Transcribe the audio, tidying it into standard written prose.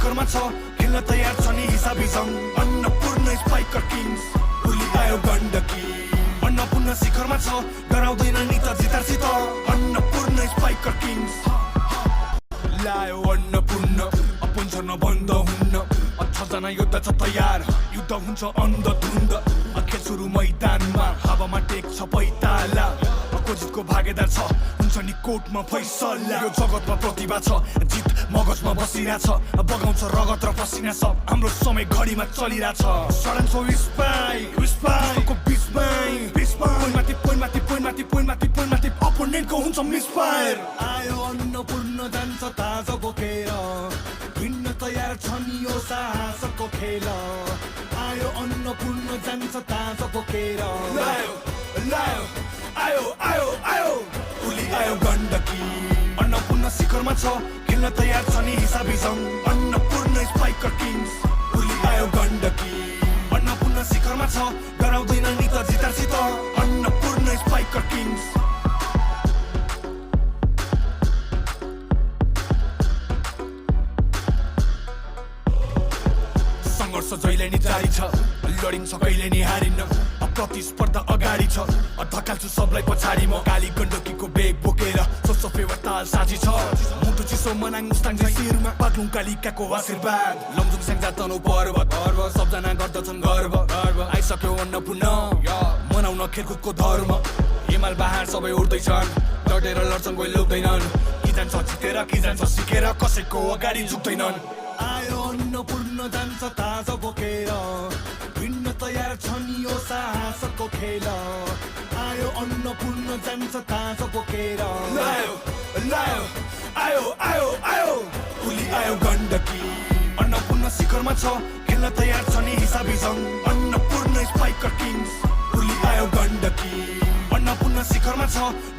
शिखरमा छ खेल्न तयार छ नि हिसाबी सङ्ग अन्नपूर्ण स्पाइकर किङ्स भोलि आयो गण्डकी अन्नपूर्ण शिखरमा छ डराउँदैन नि त जितारसित अन्नपूर्ण स्पाइकर किङ्स लायो अन्नपूर्ण अपन्छन् बन्द हुन्न 6 जना योद्धा छ तयार युद्ध हुन्छ अन्धधुन्द खेल सुरु मैदानमा हावामा टेक्छ पैताला अपोजिटको भागेदार छ हुन्छ नि कोर्टमा फैसला यो जगतमा प्रतिभा छ जित मगजमा बसिरहेछ बगाउँछ रगत र पसिना सब हाम्रो समय घडीमा चलिरहेछ सडन सो विस्पाइको पोइन्टमाथि अपोनेन्टको हुन्छ मिसफायर आयो अन्नपूर्ण जान्छ ताजा बोकेर भिन्न तयार छ नि यो साहसको खेल आयो अन्नपूर्ण जान्छ ताजा बोकेर आयो भोलि आयो गण्डकी अन्नपूर्ण शिखरमा छ खेल्न तयार छ नि हिसाबी सङ्ग अन्नपूर्ण स्पाइकर किङ्स भोलि आयो गण्डकी अन्नपूर्ण शिखरमा छ डराउँदैन नि त जितारसित अन्नपूर्ण स्पाइकर किङ्स सङ्घर्ष जहिले नि जारी छ लडिन्छ कहिले नि हारिन्न प्रतिस्पर्धा अगाडि छ धकाल्छु सबलाई पछाडि म काली गण्डकीको बेग बोकेर सोच्छ फेवर ताल साझी छ मुटु चिसो मनाङ मुस्ताङ शिरमा पाक्लुङ कालिकाको आशीर्वाद लमजुङ स्याङ्जा तनौ पर्वत सबजना गर्दछन् गर्व आइसक्यो अन्नपूर्ण मनाउन खेलकुदको धर्म हिमाल पहाड सबै उड्दैछन् डटेर लड्छन् कोही लुक्दैनन् कि जान्छ जितेर कि जान्छ सिकेर कसैको अगाडि झुक्दैनन् आयो अन्नपूर्ण जान्छ ताजा बोकेर भिन्न तयार छ नि यो साहसको खेल आयो अन्नपूर्ण जान्छ ताजा बोकेर आयो भोलि आयो गण्डकी अन्नपूर्ण शिखरमा छ खेल्न तयार छ नि हिसाबी सङ्ग अन्नपूर्ण स्पाइकर किङ्स भोलि आयो गण्डकी अन्नपूर्ण शिखरमा छ